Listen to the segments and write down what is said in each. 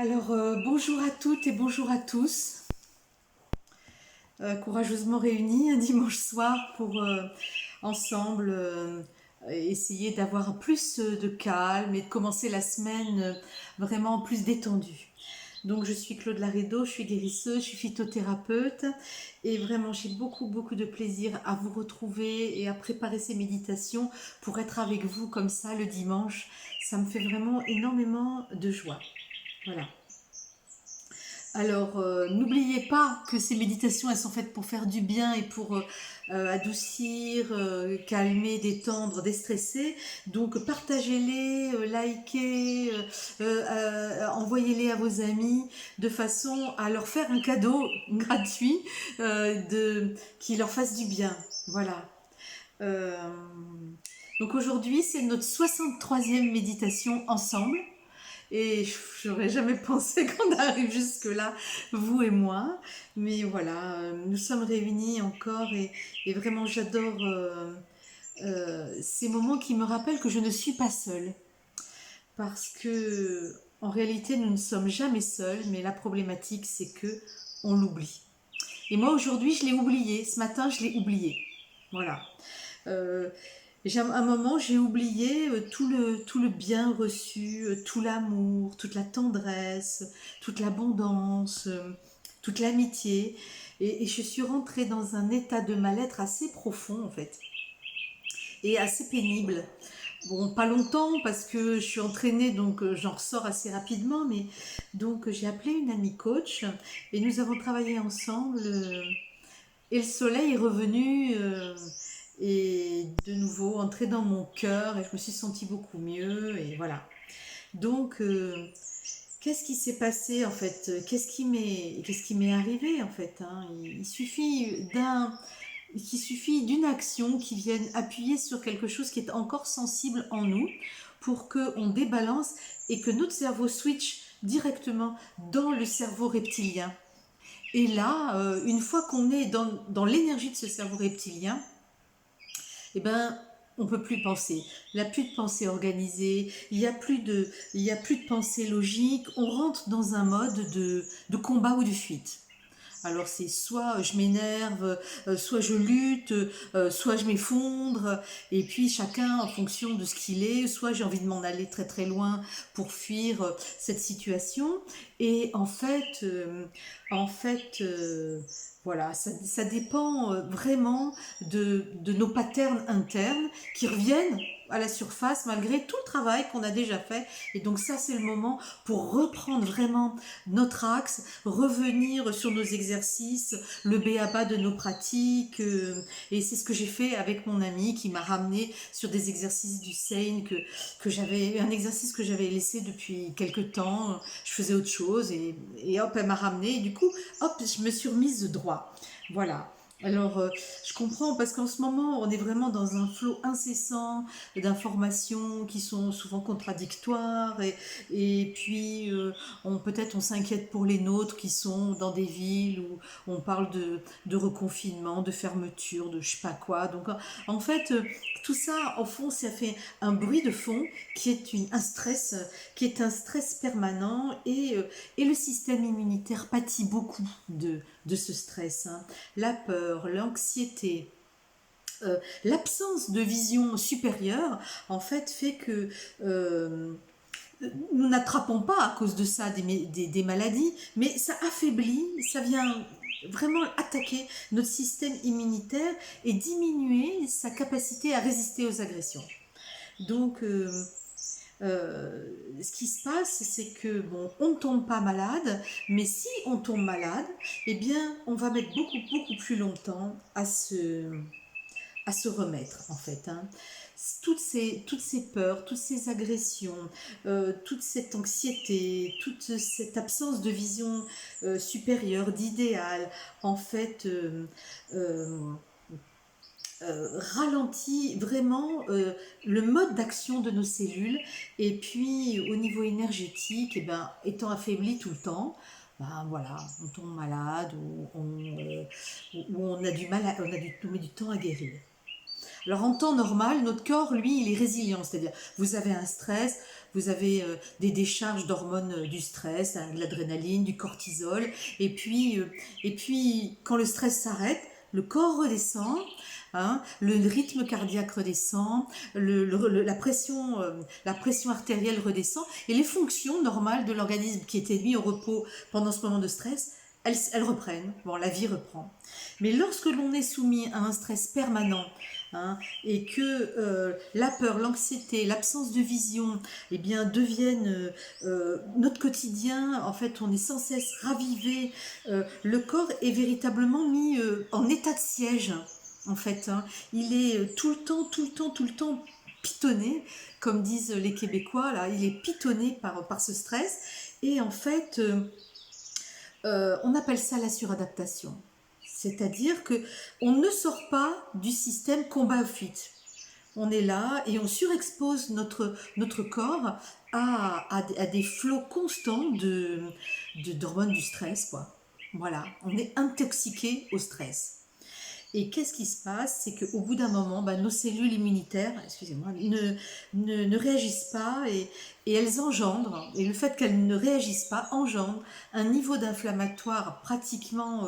Bonjour à toutes et bonjour à tous, courageusement réunis un dimanche soir pour ensemble essayer d'avoir plus de calme et de commencer la semaine vraiment plus détendue. Donc je suis Claude Laredo, je suis guérisseuse, je suis phytothérapeute et vraiment j'ai beaucoup de plaisir à vous retrouver et à préparer ces méditations pour être avec vous comme ça le dimanche. Ça me fait vraiment énormément de joie. Voilà. N'oubliez pas que ces méditations, elles sont faites pour faire du bien et pour adoucir, calmer, détendre, déstresser. Donc, partagez-les, likez, envoyez-les à vos amis de façon à leur faire un cadeau gratuit qui leur fasse du bien. Voilà. Euh, donc, aujourd'hui, c'est notre 63e méditation ensemble. Et j'aurais jamais pensé qu'on arrive jusque-là, vous et moi. Mais voilà, nous sommes réunis encore et vraiment j'adore ces moments qui me rappellent que je ne suis pas seule. Parce que en réalité, nous ne sommes jamais seuls, mais la problématique, c'est que on l'oublie. Et moi aujourd'hui, je l'ai oublié. Ce matin, je l'ai oublié. Voilà. Euh, à un moment, j'ai oublié tout le bien reçu, tout l'amour, toute la tendresse, toute l'abondance, toute l'amitié. Et je suis rentrée dans un état de mal-être assez profond, en fait, et assez pénible. Bon, pas longtemps, parce que je suis entraînée, donc j'en ressors assez rapidement, mais donc j'ai appelé une amie coach, et nous avons travaillé ensemble. Et le soleil est revenu et de nouveau entré dans mon cœur et je me suis sentie beaucoup mieux et voilà. Donc, qu'est-ce qui s'est passé en fait? Qu'est-ce qui m'est arrivé en fait, hein? Il suffit d'une action qui vienne appuyer sur quelque chose qui est encore sensible en nous pour qu'on débalance et que notre cerveau switch directement dans le cerveau reptilien. Et là, une fois qu'on est dans l'énergie de ce cerveau reptilien, eh ben, on peut plus penser. Il n'y a plus de pensée organisée, il y a plus de pensée logique. On rentre dans un mode de combat ou de fuite. Alors c'est soit je m'énerve, soit je lutte, soit je m'effondre, et puis chacun en fonction de ce qu'il est, soit j'ai envie de m'en aller très très loin pour fuir cette situation. Et en fait, voilà, ça dépend vraiment de nos patterns internes qui reviennent à la surface malgré tout le travail qu'on a déjà fait. Et donc ça, c'est le moment pour reprendre vraiment notre axe, revenir sur nos exercices, le b.a.-ba de nos pratiques. Et c'est ce que j'ai fait avec mon ami qui m'a ramené sur des exercices du Seine un exercice que j'avais laissé depuis quelques temps. Je faisais autre chose et hop, elle m'a ramené. Et du coup, hop, je me suis remise droit. Voilà. Je comprends parce qu'en ce moment, on est vraiment dans un flot incessant d'informations qui sont souvent contradictoires et puis peut-être on s'inquiète pour les nôtres qui sont dans des villes où on parle de reconfinement, de fermeture, de je sais pas quoi. Donc en fait, tout ça, au fond, ça fait un bruit de fond qui est un stress permanent et le système immunitaire pâtit beaucoup de ce stress, hein. La peur, l'anxiété, l'absence de vision supérieure, en fait que nous n'attrapons pas à cause de ça des maladies, mais ça affaiblit, ça vient vraiment attaquer notre système immunitaire et diminuer sa capacité à résister aux agressions. Donc, ce qui se passe, c'est que bon, on ne tombe pas malade, mais si on tombe malade, eh bien, on va mettre beaucoup plus longtemps à se remettre en fait, hein. Toutes ces peurs, toutes ces agressions, toute cette anxiété, toute cette absence de vision supérieure, d'idéal, en fait, ralentit vraiment le mode d'action de nos cellules. Et puis au niveau énergétique, eh ben, étant affaibli tout le temps, ben, voilà, on tombe malade ou on a du mal, on met du temps à guérir. Alors en temps normal, notre corps, lui, il est résilient, c'est-à-dire vous avez un stress, vous avez des décharges d'hormones du stress, hein, de l'adrénaline, du cortisol, et puis quand le stress s'arrête, le corps redescend, hein, le rythme cardiaque redescend, la pression artérielle redescend, et les fonctions normales de l'organisme qui étaient mis au repos pendant ce moment de stress, elles reprennent. Bon, la vie reprend. Mais lorsque l'on est soumis à un stress permanent, hein, et que la peur, l'anxiété, l'absence de vision, eh bien, deviennent notre quotidien, en fait, on est sans cesse ravivé, le corps est véritablement mis en état de siège, en fait. Hein. Il est tout le temps, tout le temps, tout le temps pitonné, comme disent les Québécois, là, il est pitonné par ce stress, et en fait, on appelle ça la suradaptation. C'est-à-dire que on ne sort pas du système combat-fuite. On est là et on surexpose notre corps à des flots constants d'hormones du stress, quoi. Voilà, on est intoxiqué au stress. Et qu'est-ce qui se passe? C'est qu'au bout d'un moment, bah, nos cellules immunitaires, excusez-moi, ne réagissent pas et elles engendrent, et le fait qu'elles ne réagissent pas engendre un niveau d'inflammatoire pratiquement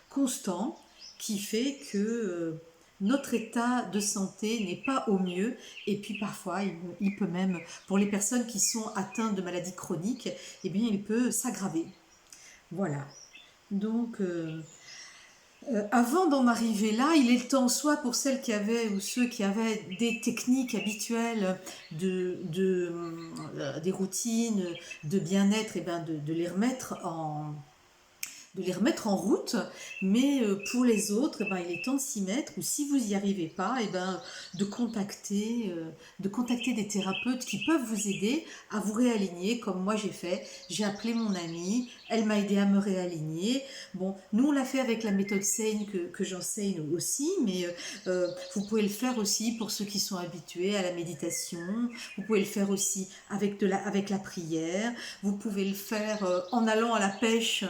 constant qui fait que notre état de santé n'est pas au mieux, et puis parfois il peut même, pour les personnes qui sont atteintes de maladies chroniques, eh bien il peut s'aggraver. Voilà. Donc avant d'en arriver là, il est temps soit pour celles qui avaient ou ceux qui avaient des techniques habituelles, des routines de bien-être, et ben de les remettre en route, mais pour les autres, eh ben, il est temps de s'y mettre, ou si vous n'y arrivez pas, eh ben, de contacter des thérapeutes qui peuvent vous aider à vous réaligner, comme moi j'ai fait. J'ai appelé mon amie, elle m'a aidé à me réaligner. Bon, nous on l'a fait avec la méthode Sane que j'enseigne aussi, mais vous pouvez le faire aussi pour ceux qui sont habitués à la méditation, vous pouvez le faire aussi avec la prière, vous pouvez le faire en allant à la pêche,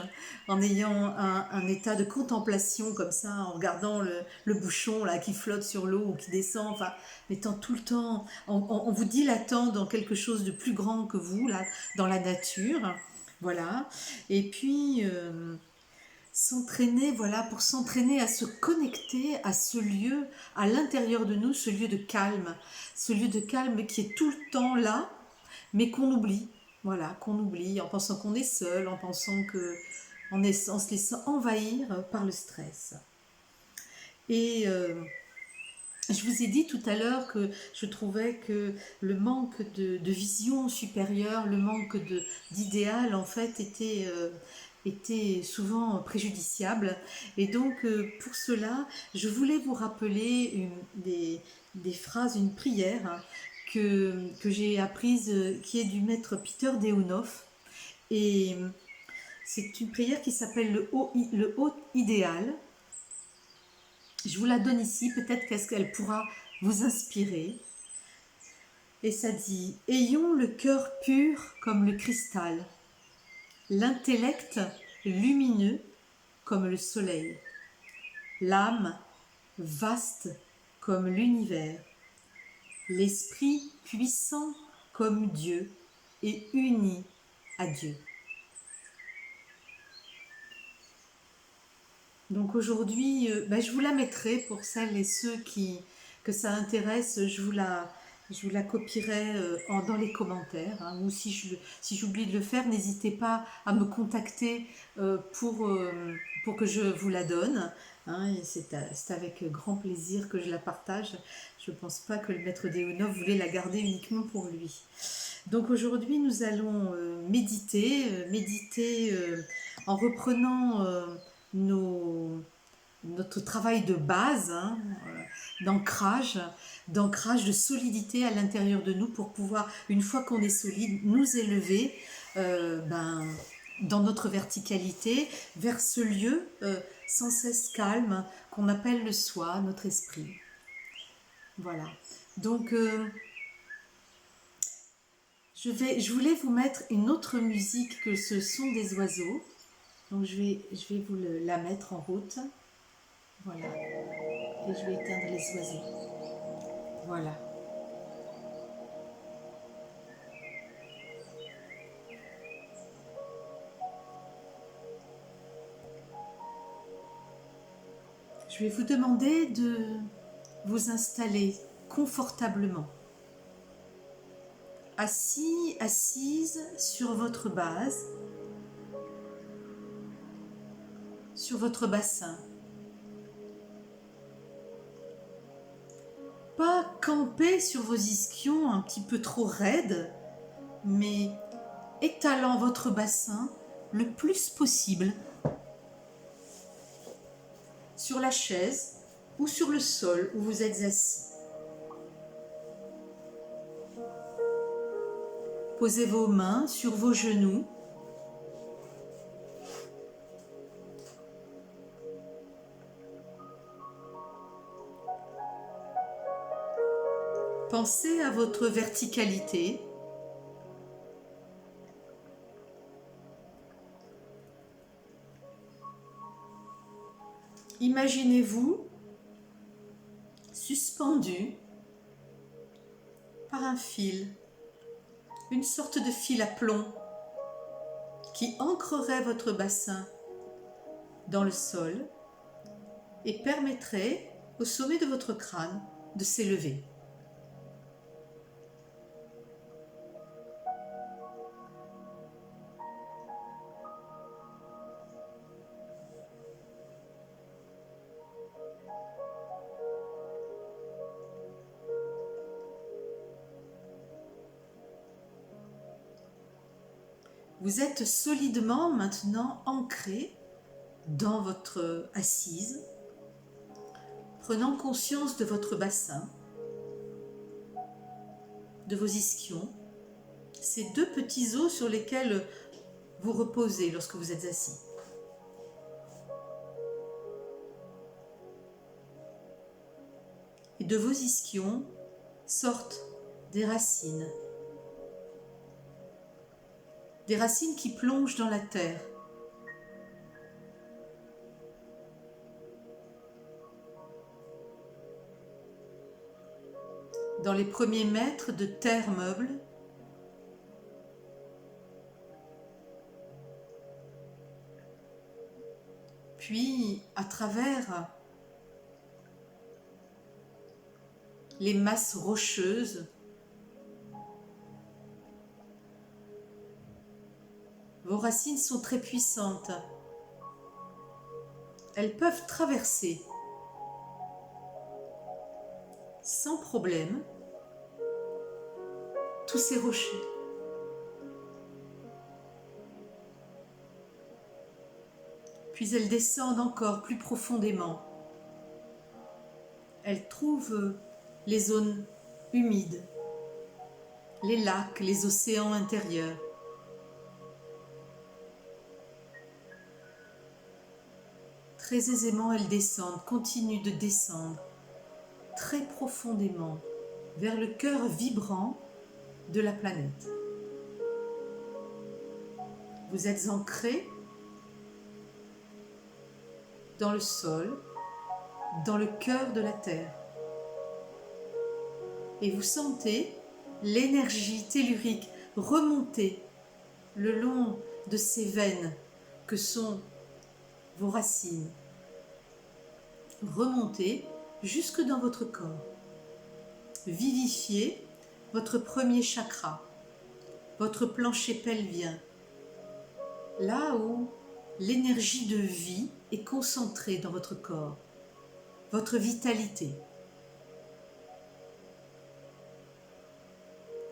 en ayant un état de contemplation comme ça, en regardant le bouchon là qui flotte sur l'eau ou qui descend, enfin, étant tout le temps, en vous dilatant dans quelque chose de plus grand que vous, là, dans la nature, voilà. Et puis, s'entraîner, voilà, pour s'entraîner à se connecter à ce lieu, à l'intérieur de nous, ce lieu de calme qui est tout le temps là, mais qu'on oublie, voilà, qu'on oublie en pensant qu'on est seul, en pensant que en se laissant envahir par le stress. Et je vous ai dit tout à l'heure que je trouvais que le manque de vision supérieure, le manque d'idéal, en fait, était souvent préjudiciable. Et donc, pour cela, je voulais vous rappeler des phrases, une prière, hein, que j'ai apprise, qui est du maître Peter Deunoff. Et c'est une prière qui s'appelle le haut idéal. Je vous la donne ici, peut-être qu'elle pourra vous inspirer. Et ça dit: ayons le cœur pur comme le cristal, l'intellect lumineux comme le soleil, l'âme vaste comme l'univers, l'esprit puissant comme Dieu et uni à Dieu. Donc aujourd'hui, je vous la mettrai pour celles et ceux que ça intéresse. Je vous la copierai dans les commentaires, hein, ou si j'oublie de le faire, n'hésitez pas à me contacter pour que je vous la donne. Hein, et c'est avec grand plaisir que je la partage. Je ne pense pas que le maître Deunoff voulait la garder uniquement pour lui. Donc aujourd'hui, nous allons méditer en reprenant notre travail de base, hein, d'ancrage, de solidité à l'intérieur de nous pour pouvoir, une fois qu'on est solide, nous élever dans notre verticalité vers ce lieu sans cesse calme qu'on appelle le soi, notre esprit. Voilà. Donc, je voulais vous mettre une autre musique que ce son des oiseaux. Donc je vais vous la mettre en route. Voilà. Et je vais éteindre les oiseaux. Voilà. Je vais vous demander de vous installer confortablement, assis, assise sur votre base, sur votre bassin. Pas camper sur vos ischions un petit peu trop raides, mais étalant votre bassin le plus possible sur la chaise ou sur le sol où vous êtes assis. Posez vos mains sur vos genoux. Pensez à votre verticalité. Imaginez-vous suspendu par un fil, une sorte de fil à plomb qui ancrerait votre bassin dans le sol et permettrait au sommet de votre crâne de s'élever. Vous êtes solidement maintenant ancré dans votre assise, prenant conscience de votre bassin, de vos ischions, ces deux petits os sur lesquels vous reposez lorsque vous êtes assis. Et de vos ischions sortent des racines qui plongent dans la terre. Dans les premiers mètres de terre meuble, puis à travers les masses rocheuses, vos racines sont très puissantes. Elles peuvent traverser sans problème tous ces rochers. Puis elles descendent encore plus profondément. Elles trouvent les zones humides, les lacs, les océans intérieurs. Très aisément, elles descendent, continuent de descendre très profondément vers le cœur vibrant de la planète. Vous êtes ancré dans le sol, dans le cœur de la Terre. Et vous sentez l'énergie tellurique remonter le long de ces veines que sont vos racines, remonter jusque dans votre corps, vivifier votre premier chakra, votre plancher pelvien, là où l'énergie de vie est concentrée dans votre corps, votre vitalité.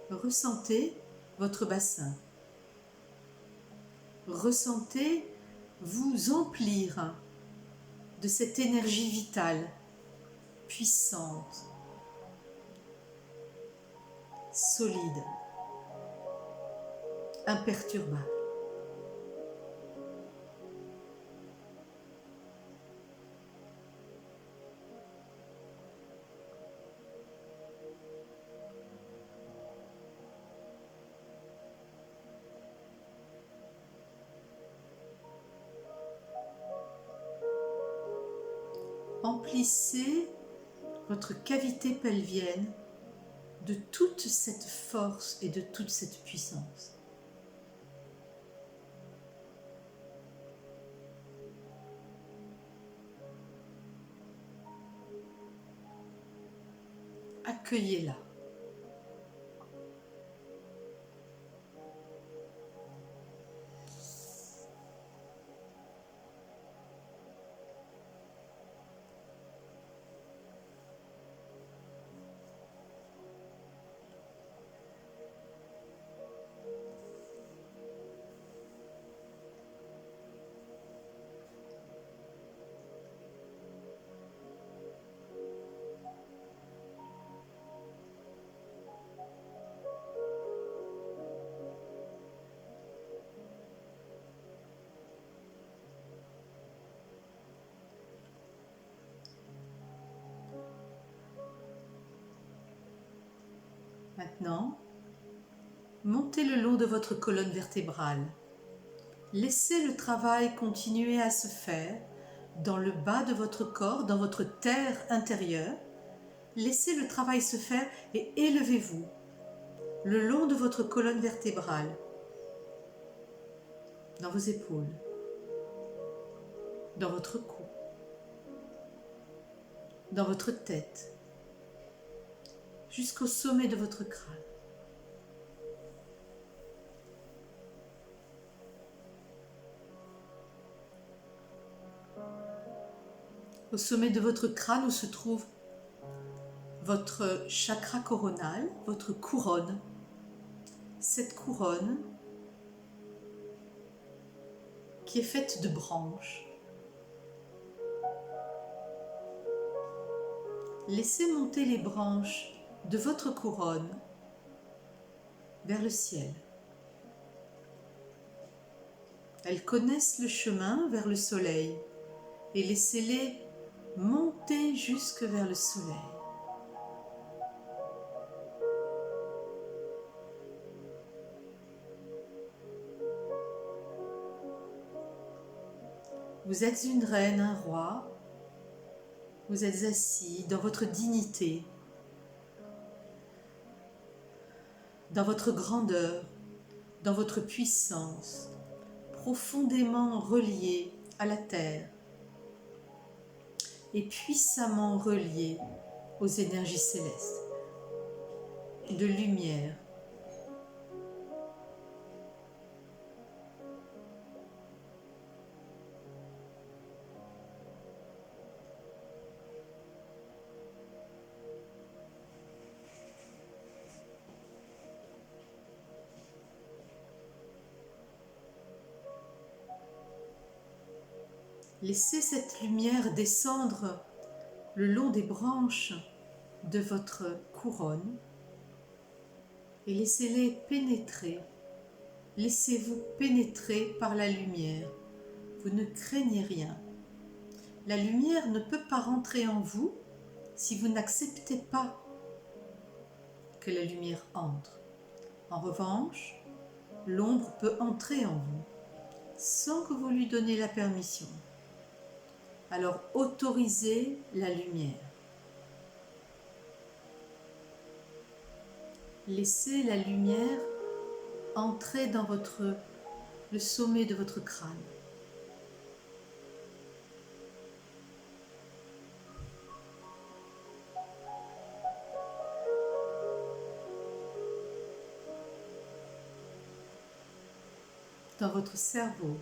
Ressentez votre bassin. Ressentez vous emplir de cette énergie vitale, puissante, solide, imperturbable. Emplissez votre cavité pelvienne de toute cette force et de toute cette puissance. Accueillez-la. Maintenant, montez le long de votre colonne vertébrale. Laissez le travail continuer à se faire dans le bas de votre corps, dans votre terre intérieure. Laissez le travail se faire et élevez-vous le long de votre colonne vertébrale, dans vos épaules, dans votre cou, dans votre tête, jusqu'au sommet de votre crâne. Au sommet de votre crâne où se trouve votre chakra coronal, votre couronne. Cette couronne qui est faite de branches. Laissez monter les branches de votre couronne vers le ciel. Elles connaissent le chemin vers le soleil et laissez-les monter jusque vers le soleil. Vous êtes une reine, un roi. Vous êtes assis dans votre dignité, dans votre grandeur, dans votre puissance, profondément relié à la terre et puissamment relié aux énergies célestes, de lumière. Laissez cette lumière descendre le long des branches de votre couronne et laissez-les pénétrer. Laissez-vous pénétrer par la lumière. Vous ne craignez rien. La lumière ne peut pas rentrer en vous si vous n'acceptez pas que la lumière entre. En revanche, l'ombre peut entrer en vous sans que vous lui donniez la permission. Alors autorisez la lumière. Laissez la lumière entrer dans le sommet de votre crâne. Dans votre cerveau.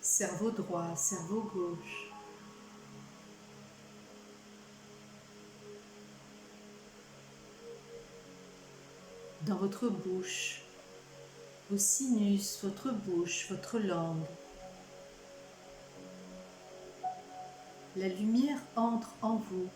Cerveau droit, cerveau gauche. Dans votre bouche, vos sinus, votre bouche, votre langue. La lumière entre en vous.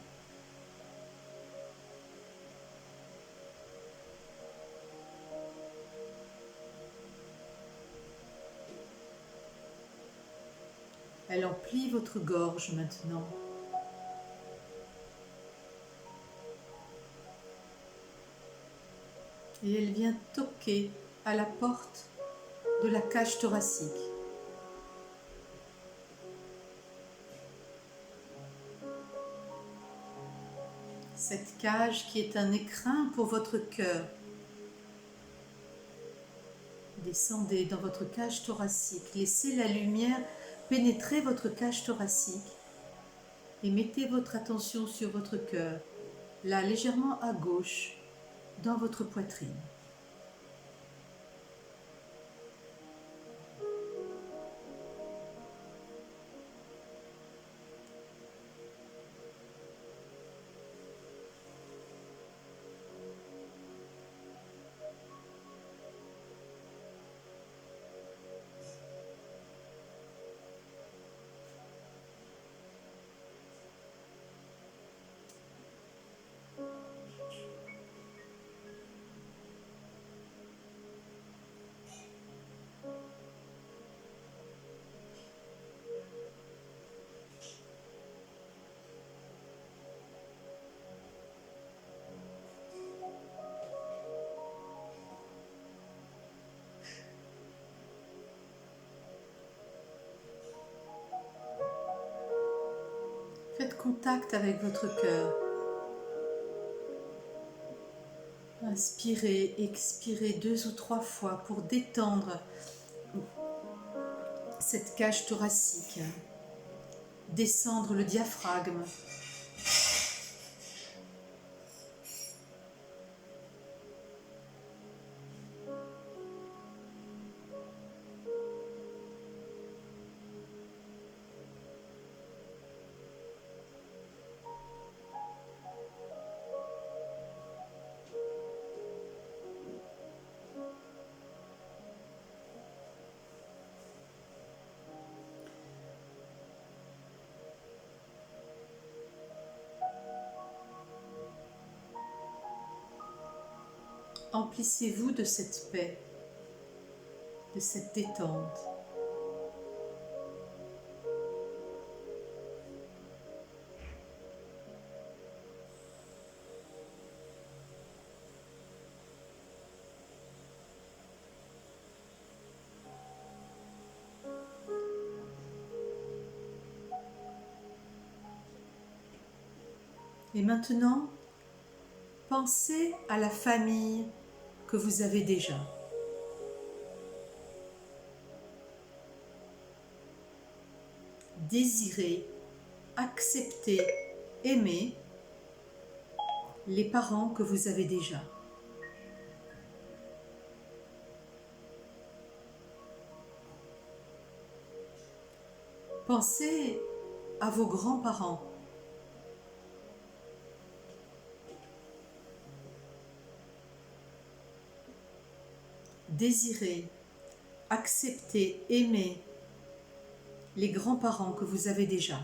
Elle emplit votre gorge maintenant. Et elle vient toquer à la porte de la cage thoracique. Cette cage qui est un écrin pour votre cœur. Descendez dans votre cage thoracique. Laissez la lumière pénétrer votre cage thoracique. Et mettez votre attention sur votre cœur, là légèrement à gauche, dans votre poitrine. Faites contact avec votre cœur. Inspirez, expirez 2 ou 3 fois pour détendre cette cage thoracique. Descendre le diaphragme. Emplissez-vous de cette paix, de cette détente. Et maintenant, pensez à la famille que vous avez déjà. Désirez, acceptez, aimez les parents que vous avez déjà. Pensez à vos grands-parents. Désirez, acceptez, aimez les grands-parents que vous avez déjà.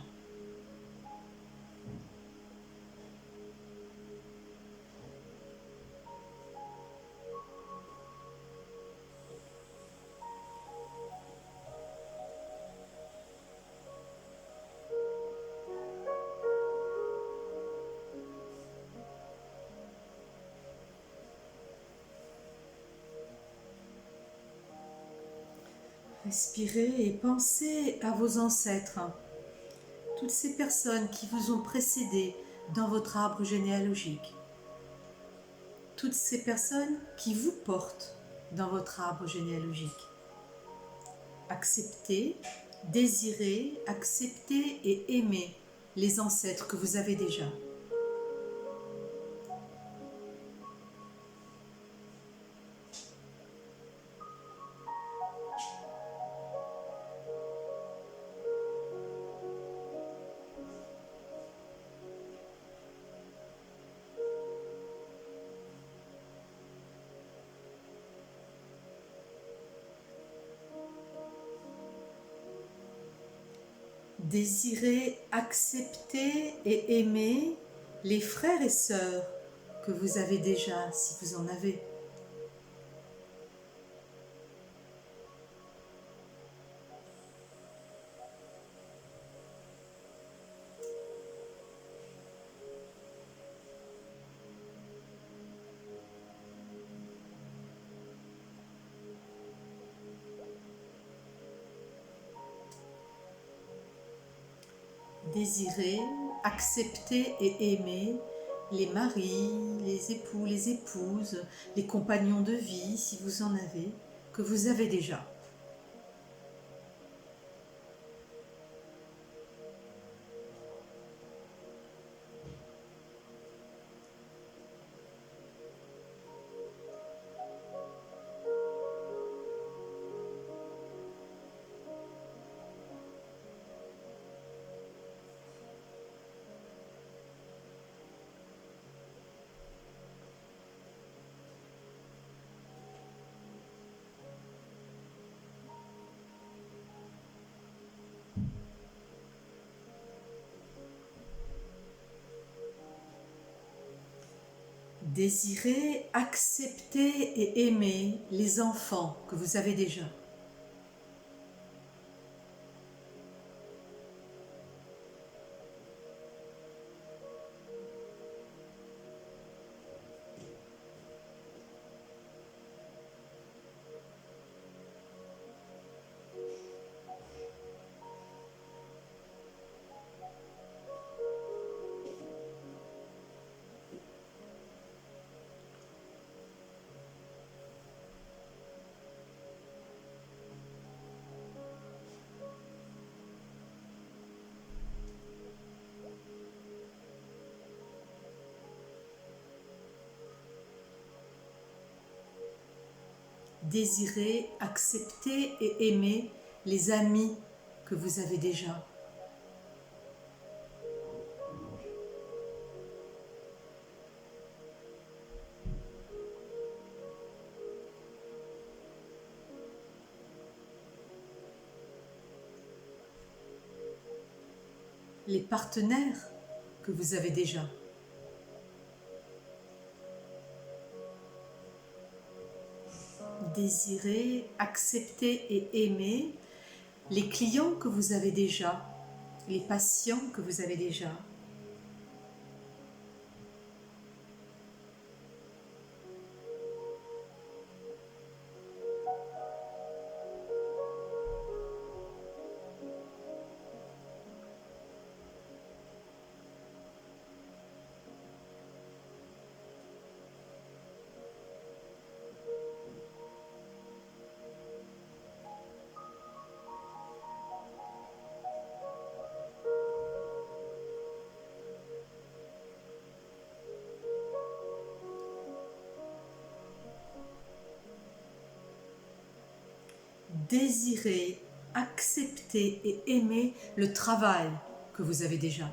Respirez et pensez à vos ancêtres, toutes ces personnes qui vous ont précédé dans votre arbre généalogique, toutes ces personnes qui vous portent dans votre arbre généalogique. Acceptez, désirez, acceptez et aimez les ancêtres que vous avez déjà. Désirez, accepter et aimer les frères et sœurs que vous avez déjà, si vous en avez. Désirez, accepter et aimer les maris, les époux, les épouses, les compagnons de vie, si vous en avez, que vous avez déjà. Désirez, accepter et aimer les enfants que vous avez déjà. Désirez, accepter et aimer les amis que vous avez déjà. Les partenaires que vous avez déjà. Désirez, accepter et aimer les clients que vous avez déjà, les patients que vous avez déjà. Désirez, accepter et aimer le travail que vous avez déjà.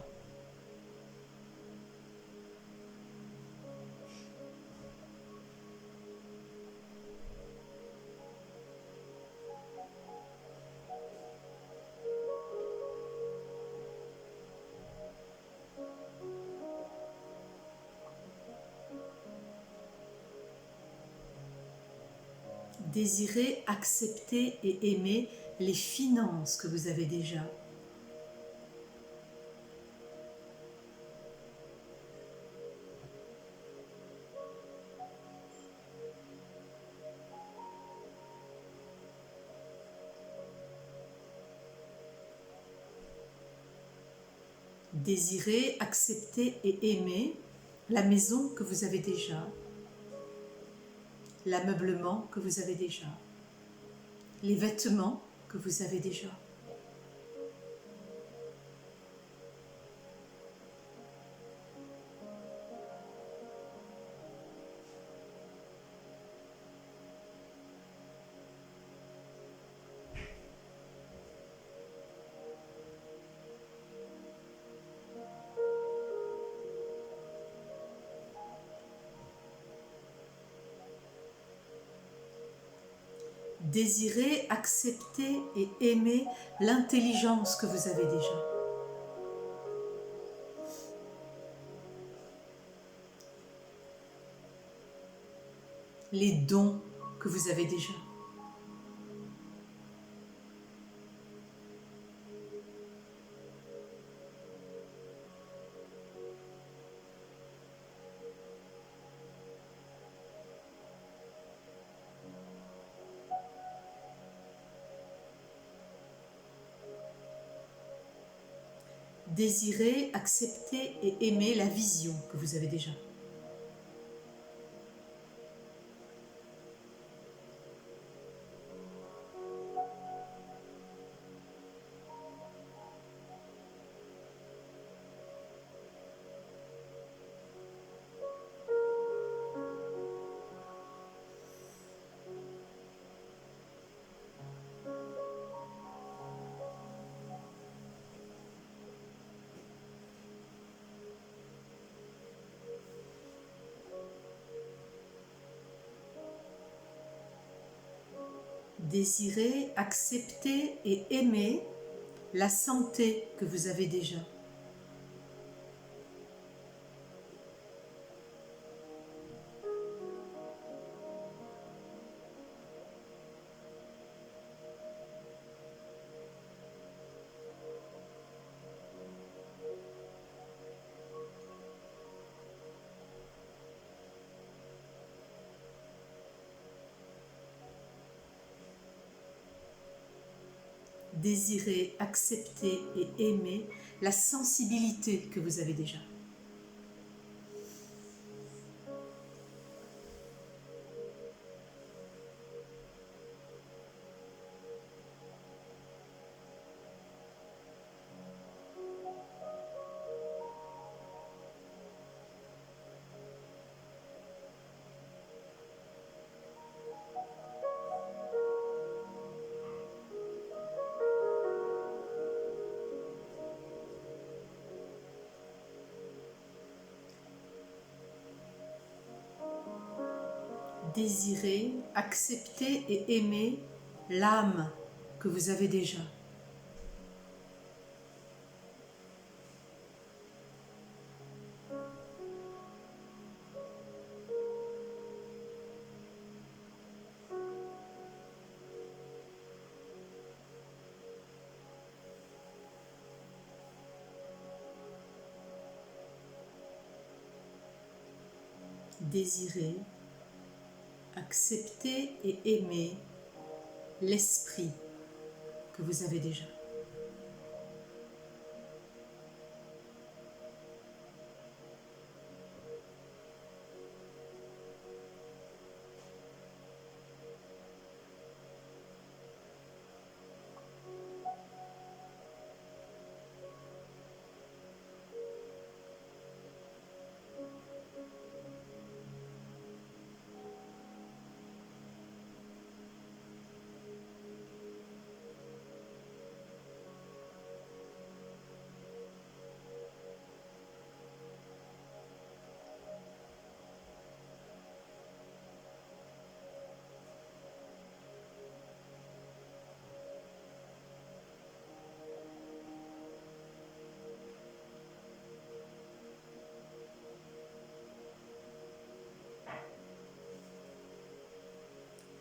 Désirez, accepter et aimer les finances que vous avez déjà. Désirez, accepter et aimer la maison que vous avez déjà, l'ameublement que vous avez déjà, les vêtements que vous avez déjà. Désirez, accepter et aimer l'intelligence que vous avez déjà. Les dons que vous avez déjà. Désirez, accepter et aimer la vision que vous avez déjà. Désirez, accepter et aimer la santé que vous avez déjà. Désirez, accepter et aimer la sensibilité que vous avez déjà. Désirez, accepter et aimer l'âme que vous avez déjà. Désirez, accepter et aimer l'esprit que vous avez déjà.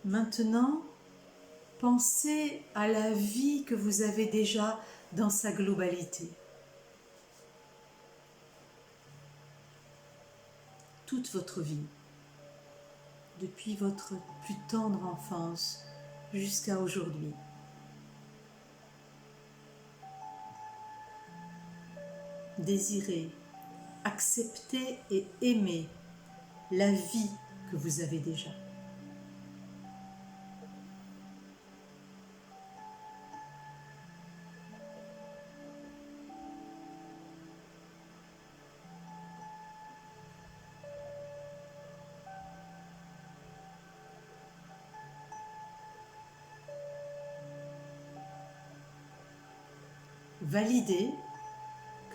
Maintenant, pensez à la vie que vous avez déjà dans sa globalité. Toute votre vie, depuis votre plus tendre enfance jusqu'à aujourd'hui. Désirez, accepter et aimer la vie que vous avez déjà. Validez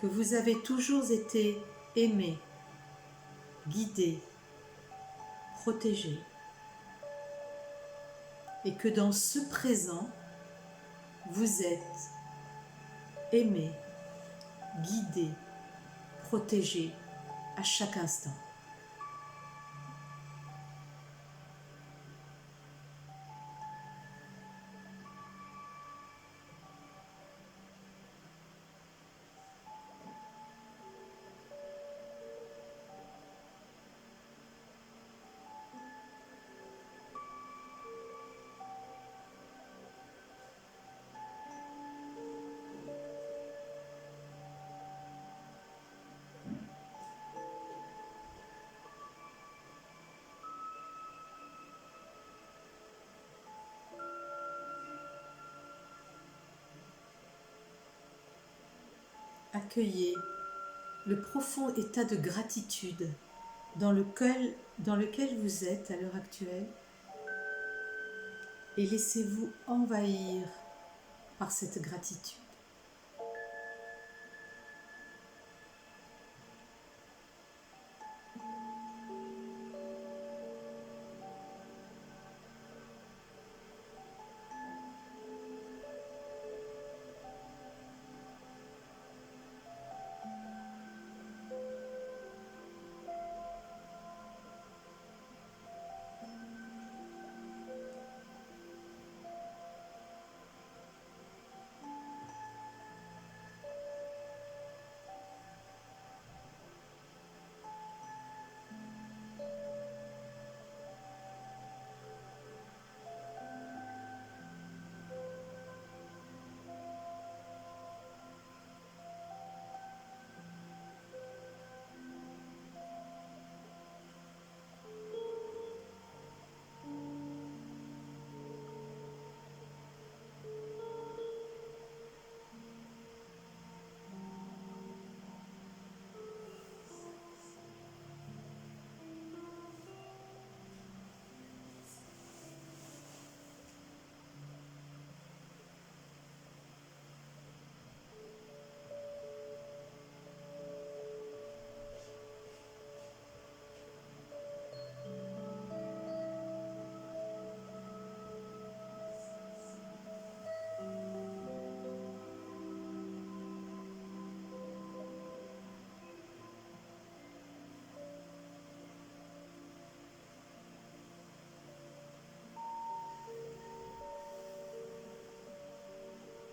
que vous avez toujours été aimé, guidé, protégé, et que dans ce présent, vous êtes aimé, guidé, protégé à chaque instant. accueillez le profond état de gratitude dans lequel vous êtes à l'heure actuelle et laissez-vous envahir par cette gratitude.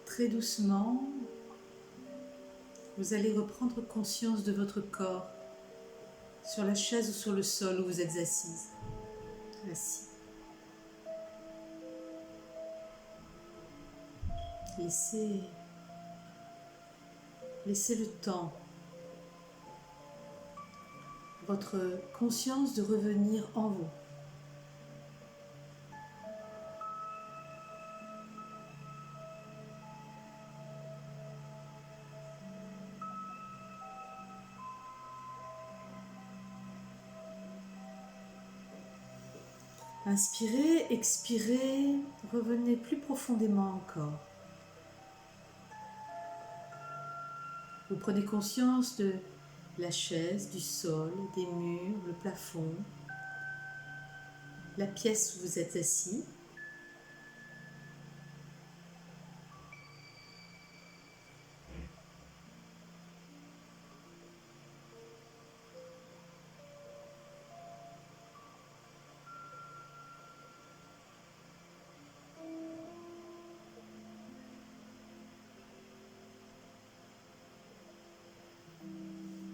Très doucement, vous allez reprendre conscience de votre corps sur la chaise ou sur le sol où vous êtes assise. Assis. Laissez le temps, votre conscience de revenir en vous. Inspirez, expirez, revenez plus profondément encore. Vous prenez conscience de la chaise, du sol, des murs, le plafond, la pièce où vous êtes assis.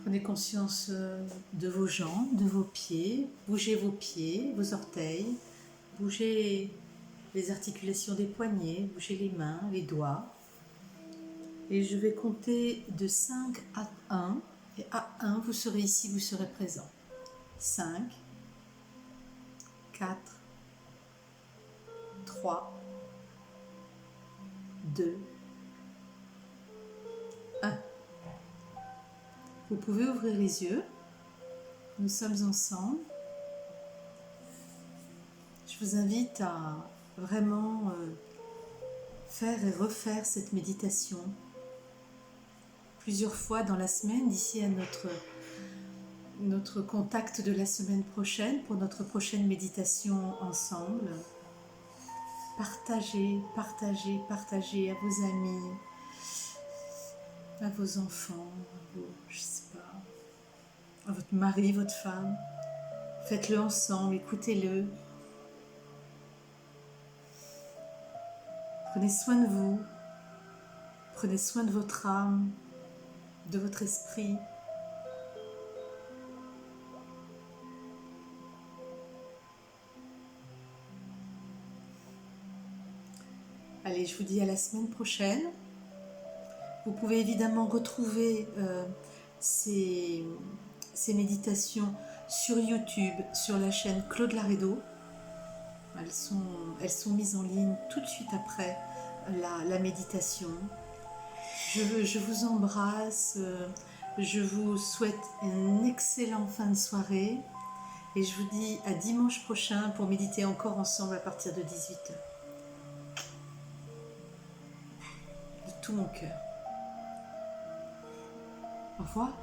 Prenez conscience de vos jambes, de vos pieds. Bougez vos pieds, vos orteils. Bougez les articulations des poignets. Bougez les mains, les doigts. Et je vais compter de 5 à 1. Et à 1, vous serez ici, vous serez présent. 5, 4, 3, 2, 1. Vous pouvez ouvrir les yeux. Nous sommes ensemble. Je vous invite à vraiment faire et refaire cette méditation plusieurs fois dans la semaine, d'ici à notre contact de la semaine prochaine, pour notre prochaine méditation ensemble. Partagez, partagez, partagez à vos amis, à vos enfants, à vos, je sais pas, à votre mari, votre femme. Faites-le ensemble, écoutez-le. Prenez soin de vous, prenez soin de votre âme, de votre esprit. Allez, je vous dis à la semaine prochaine. Vous pouvez évidemment retrouver ces méditations sur YouTube, sur la chaîne Claude Laredo. Elles sont mises en ligne tout de suite après la méditation. Je vous embrasse, je vous souhaite une excellente fin de soirée et je vous dis à dimanche prochain pour méditer encore ensemble à partir de 18 h. De tout mon cœur. Au revoir.